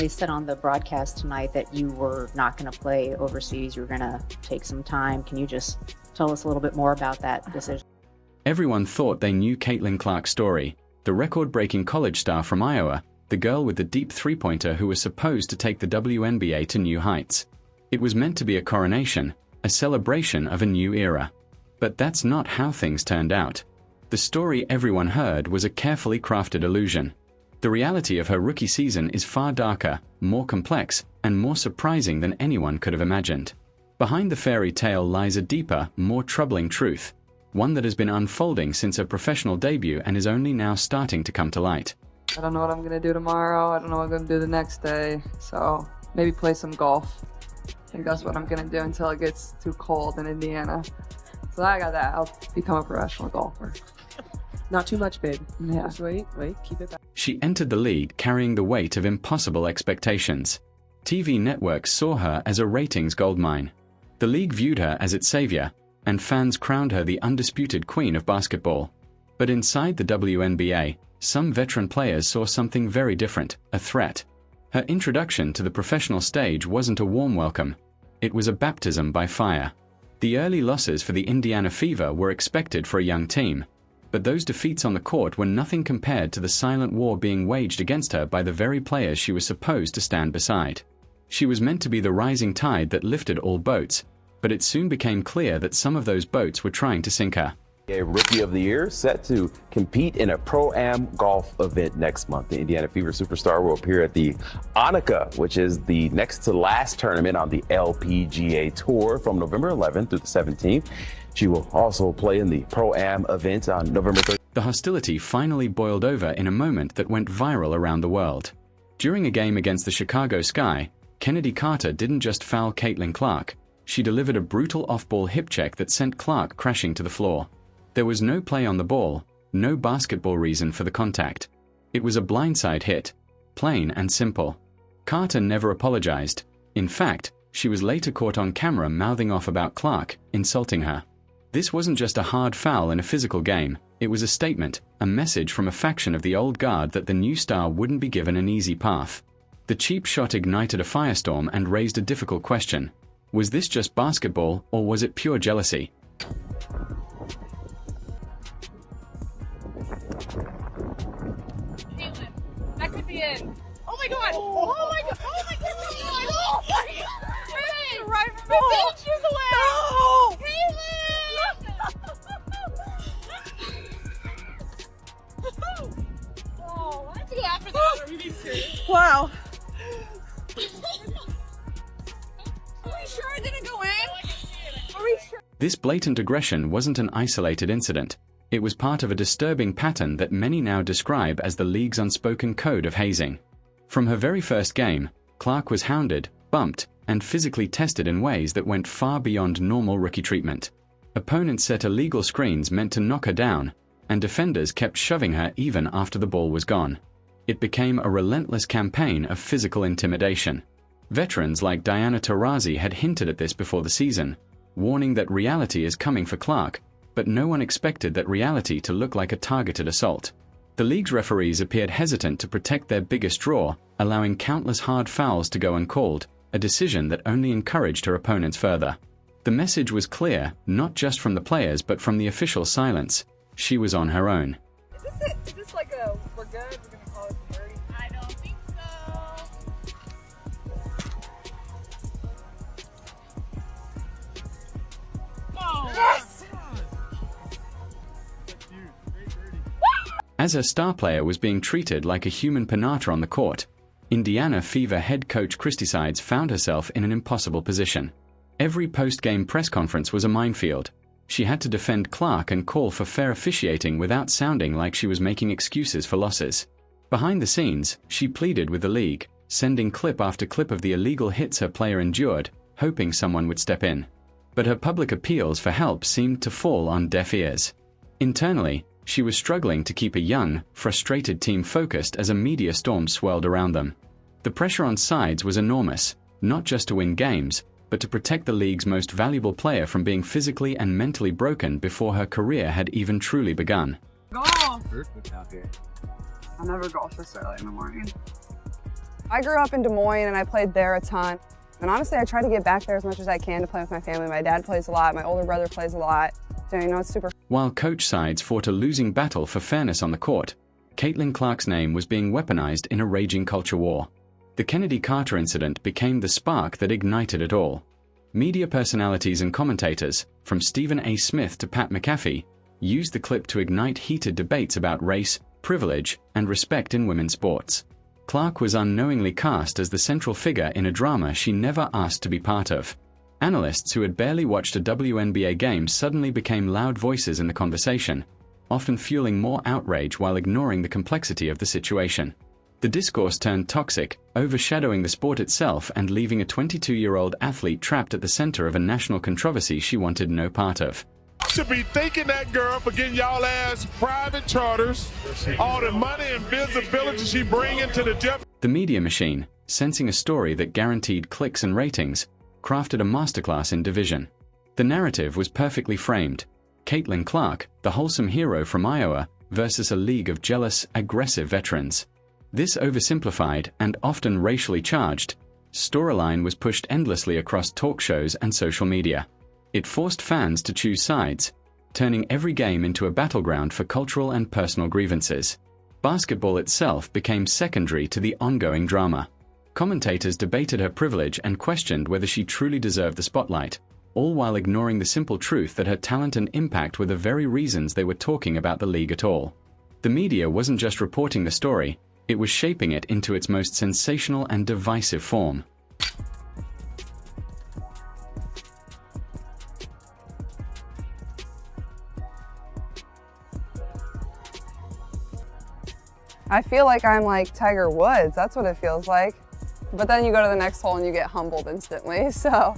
They said on the broadcast tonight that you were not going to play overseas. You were going to take some time. Can you just tell us a little bit more about that decision? Everyone thought they knew Caitlin Clark's story, the record-breaking college star from Iowa, the girl with the deep three-pointer who was supposed to take the WNBA to new heights. It was meant to be a coronation, a celebration of a new era. But that's not how things turned out. The story everyone heard was a carefully crafted illusion. The reality of her rookie season is far darker, more complex, and more surprising than anyone could have imagined. Behind the fairy tale lies a deeper, more troubling truth, one that has been unfolding since her professional debut and is only now starting to come to light. I don't know what I'm going to do tomorrow. I don't know what I'm going to do the next day. So maybe play some golf. I think that's what I'm going to do until it gets too cold in Indiana. So I got that. I'll become a professional golfer. Not too much, babe. Yeah. Just wait, keep it back. She entered the league carrying the weight of impossible expectations. TV networks saw her as a ratings goldmine. The league viewed her as its savior, and fans crowned her the undisputed queen of basketball. But inside the WNBA, some veteran players saw something very different, a threat. Her introduction to the professional stage wasn't a warm welcome. It was a baptism by fire. The early losses for the Indiana Fever were expected for a young team, but those defeats on the court were nothing compared to the silent war being waged against her by the very players she was supposed to stand beside. She was meant to be the rising tide that lifted all boats, but it soon became clear that some of those boats were trying to sink her. A Rookie of the Year set to compete in a Pro-Am golf event next month. The Indiana Fever superstar will appear at the Annika, which is the next to last tournament on the LPGA Tour from November 11th through the 17th. She will also play in the Pro-Am event on November 3rd. The hostility finally boiled over in a moment that went viral around the world. During a game against the Chicago Sky, Kennedy Carter didn't just foul Caitlin Clark. She delivered a brutal off-ball hip check that sent Clark crashing to the floor. There was no play on the ball, no basketball reason for the contact. It was a blindside hit, plain and simple. Carter never apologized. In fact, she was later caught on camera mouthing off about Clark, insulting her. This wasn't just a hard foul in a physical game, it was a statement, a message from a faction of the old guard that the new star wouldn't be given an easy path. The cheap shot ignited a firestorm and raised a difficult question. Was this just basketball, or was it pure jealousy? That could be it. Oh my god! Oh my god! Oh my god! Oh my god! Right from the 15 inches away! No! Oh, why'd you go after that? Are you being serious? Wow. Are we sure it didn't go in? Are we sure? This blatant aggression wasn't an isolated incident. It was part of a disturbing pattern that many now describe as the league's unspoken code of hazing. From her very first game, Clark was hounded, bumped, and physically tested in ways that went far beyond normal rookie treatment. Opponents set illegal screens meant to knock her down, and defenders kept shoving her even after the ball was gone. It became a relentless campaign of physical intimidation. Veterans like Diana Taurasi had hinted at this before the season, warning that reality is coming for Clark, but no one expected that reality to look like a targeted assault. The league's referees appeared hesitant to protect their biggest draw, allowing countless hard fouls to go uncalled, a decision that only encouraged her opponents further. The message was clear, not just from the players but from the official silence. She was on her own. Is this it? Is this like a, we're good, we're gonna call it a birdie? I don't think so. Oh! Yes! As her star player was being treated like a human pinata on the court, Indiana Fever head coach Christy Sides found herself in an impossible position. Every post-game press conference was a minefield. She had to defend Clark and call for fair officiating without sounding like she was making excuses for losses. Behind the scenes, she pleaded with the league, sending clip after clip of the illegal hits her player endured, hoping someone would step in. But her public appeals for help seemed to fall on deaf ears. Internally, she was struggling to keep a young, frustrated team focused as a media storm swirled around them. The pressure on Sides was enormous, not just to win games, but to protect the league's most valuable player from being physically and mentally broken before her career had even truly begun. Golf! I never golf this early in the morning. I grew up in Des Moines and I played there a ton. And honestly, I try to get back there as much as I can to play with my family. My dad plays a lot, my older brother plays a lot. So, it's super. While coach sides fought a losing battle for fairness on the court, Caitlin Clark's name was being weaponized in a raging culture war. The Kennedy Carter incident became the spark that ignited it all. Media personalities and commentators, from Stephen A. Smith to Pat McAfee, used the clip to ignite heated debates about race, privilege, and respect in women's sports. Clark was unknowingly cast as the central figure in a drama she never asked to be part of. Analysts who had barely watched a WNBA game suddenly became loud voices in the conversation, often fueling more outrage while ignoring the complexity of the situation. The discourse turned toxic, overshadowing the sport itself and leaving a 22-year-old athlete trapped at the center of a national controversy she wanted no part of. Should be thanking that girl for getting y'all ass private charters, all the money and visibility she bring into the Jeff. The media machine, sensing a story that guaranteed clicks and ratings, crafted a masterclass in division. The narrative was perfectly framed. Caitlin Clark, the wholesome hero from Iowa, versus a league of jealous, aggressive veterans. This oversimplified and often racially charged storyline was pushed endlessly across talk shows and social media. It forced fans to choose sides, turning every game into a battleground for cultural and personal grievances. Basketball itself became secondary to the ongoing drama. Commentators debated her privilege and questioned whether she truly deserved the spotlight, all while ignoring the simple truth that her talent and impact were the very reasons they were talking about the league at all. The media wasn't just reporting the story, it was shaping it into its most sensational and divisive form. I feel like I'm like Tiger Woods. That's what it feels like. But then you go to the next hole and you get humbled instantly, so.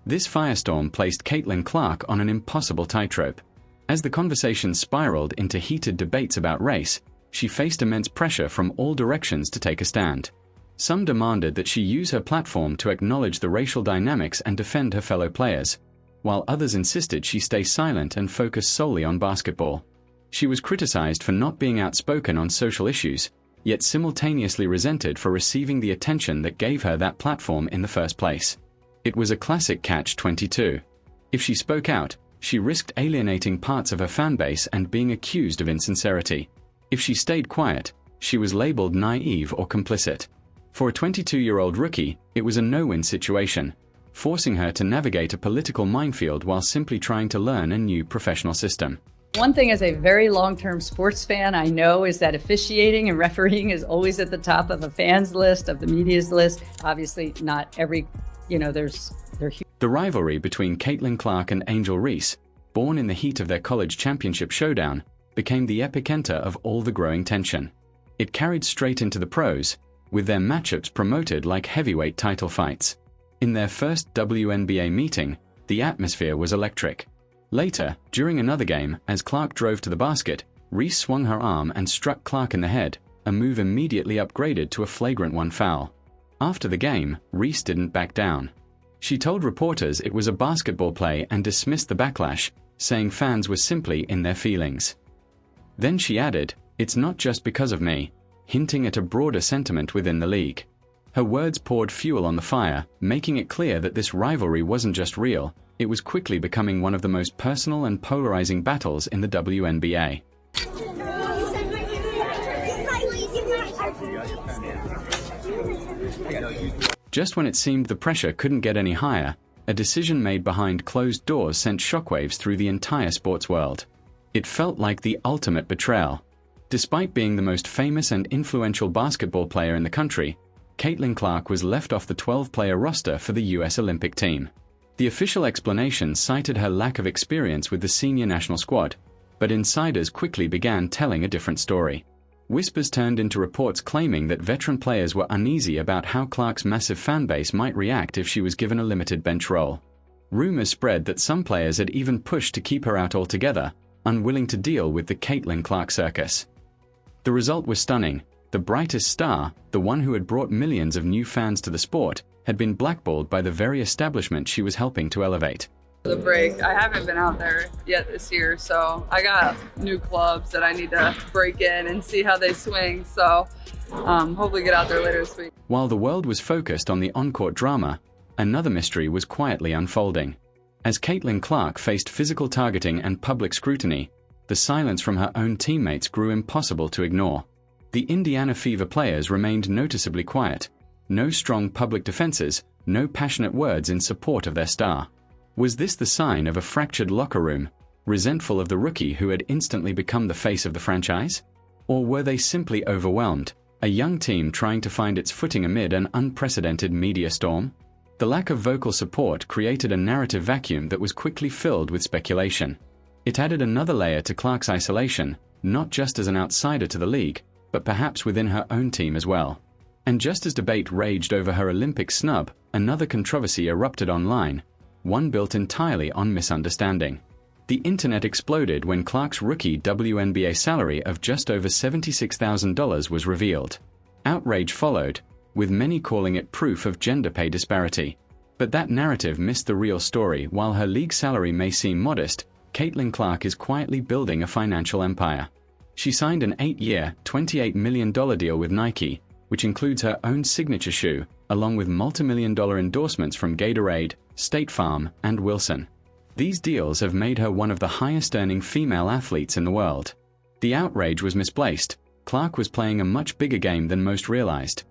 This firestorm placed Caitlin Clark on an impossible tightrope. As the conversation spiraled into heated debates about race, she faced immense pressure from all directions to take a stand. Some demanded that she use her platform to acknowledge the racial dynamics and defend her fellow players, while others insisted she stay silent and focus solely on basketball. She was criticized for not being outspoken on social issues, yet simultaneously resented for receiving the attention that gave her that platform in the first place. It was a classic catch-22. If she spoke out, she risked alienating parts of her fanbase and being accused of insincerity. If she stayed quiet, she was labeled naive or complicit. For a 22-year-old rookie, it was a no-win situation, forcing her to navigate a political minefield while simply trying to learn a new professional system. One thing as a very long-term sports fan I know is that officiating and refereeing is always at the top of a fan's list, of the media's list. Obviously, not every, they're huge. The rivalry between Caitlin Clark and Angel Reese, born in the heat of their college championship showdown, became the epicenter of all the growing tension. It carried straight into the pros, with their matchups promoted like heavyweight title fights. In their first WNBA meeting, the atmosphere was electric. Later, during another game, as Clark drove to the basket, Reese swung her arm and struck Clark in the head, a move immediately upgraded to a flagrant 1 foul. After the game, Reese didn't back down. She told reporters it was a basketball play and dismissed the backlash, saying fans were simply in their feelings. Then she added, "It's not just because of me," hinting at a broader sentiment within the league. Her words poured fuel on the fire, making it clear that this rivalry wasn't just real, it was quickly becoming one of the most personal and polarizing battles in the WNBA. Just when it seemed the pressure couldn't get any higher, a decision made behind closed doors sent shockwaves through the entire sports world. It felt like the ultimate betrayal. Despite being the most famous and influential basketball player in the country, Caitlin Clark was left off the 12-player roster for the U.S. Olympic team. The official explanation cited her lack of experience with the senior national squad, but insiders quickly began telling a different story. Whispers turned into reports claiming that veteran players were uneasy about how Clark's massive fanbase might react if she was given a limited bench role. Rumors spread that some players had even pushed to keep her out altogether, unwilling to deal with the Caitlin Clark circus. The result was stunning. The brightest star, the one who had brought millions of new fans to the sport, had been blackballed by the very establishment she was helping to elevate. The break. I haven't been out there yet this year, so I got new clubs that I need to break in and see how they swing. So hopefully get out there later this week. While the world was focused on the on-court drama, another mystery was quietly unfolding. As Caitlin Clark faced physical targeting and public scrutiny, the silence from her own teammates grew impossible to ignore. The Indiana Fever players remained noticeably quiet. No strong public defenses, no passionate words in support of their star. Was this the sign of a fractured locker room, resentful of the rookie who had instantly become the face of the franchise? Or were they simply overwhelmed, a young team trying to find its footing amid an unprecedented media storm? The lack of vocal support created a narrative vacuum that was quickly filled with speculation. It added another layer to Clark's isolation, not just as an outsider to the league, but perhaps within her own team as well. And just as debate raged over her Olympic snub, another controversy erupted online, one built entirely on misunderstanding. The internet exploded when Clark's rookie WNBA salary of just over $76,000 was revealed. Outrage followed, with many calling it proof of gender pay disparity. But that narrative missed the real story. While her league salary may seem modest, Caitlin Clark is quietly building a financial empire. She signed an 8-year, $28 million deal with Nike, which includes her own signature shoe, along with multi-million-dollar endorsements from Gatorade, State Farm, and Wilson. These deals have made her one of the highest-earning female athletes in the world. The outrage was misplaced. Clark was playing a much bigger game than most realized.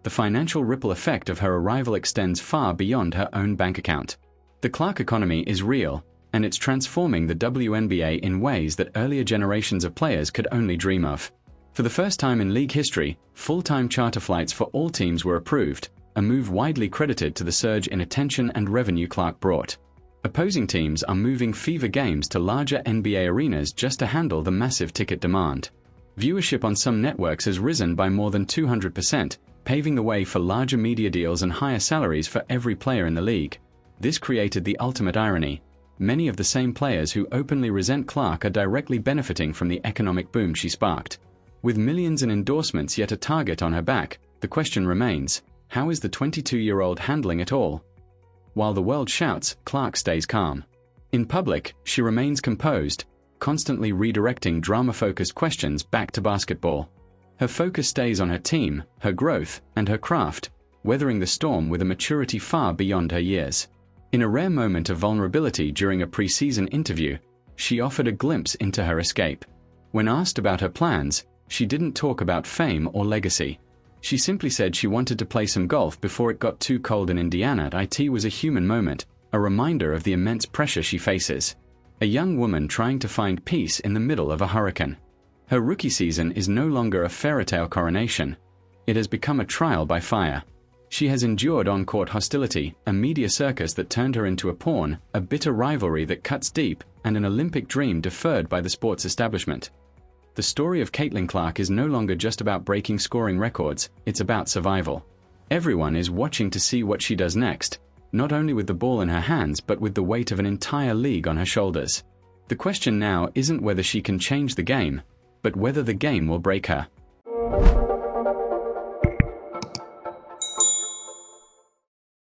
The financial ripple effect of her arrival extends far beyond her own bank account. The Clark economy is real, and it's transforming the WNBA in ways that earlier generations of players could only dream of. For the first time in league history, full-time charter flights for all teams were approved, a move widely credited to the surge in attention and revenue Clark brought. Opposing teams are moving Fever games to larger NBA arenas just to handle the massive ticket demand. Viewership on some networks has risen by more than 200%, paving the way for larger media deals and higher salaries for every player in the league. This created the ultimate irony. Many of the same players who openly resent Clark are directly benefiting from the economic boom she sparked. With millions in endorsements yet a target on her back, the question remains, how is the 22-year-old handling it all? While the world shouts, Clark stays calm. In public, she remains composed, constantly redirecting drama-focused questions back to basketball. Her focus stays on her team, her growth, and her craft, weathering the storm with a maturity far beyond her years. In a rare moment of vulnerability during a preseason interview, she offered a glimpse into her escape. When asked about her plans, she didn't talk about fame or legacy. She simply said she wanted to play some golf before it got too cold in Indiana. It was a human moment, a reminder of the immense pressure she faces. A young woman trying to find peace in the middle of a hurricane. Her rookie season is no longer a fairytale coronation. It has become a trial by fire. She has endured on-court hostility, a media circus that turned her into a pawn, a bitter rivalry that cuts deep, and an Olympic dream deferred by the sports establishment. The story of Caitlin Clark is no longer just about breaking scoring records, it's about survival. Everyone is watching to see what she does next, not only with the ball in her hands but with the weight of an entire league on her shoulders. The question now isn't whether she can change the game, but whether the game will break her.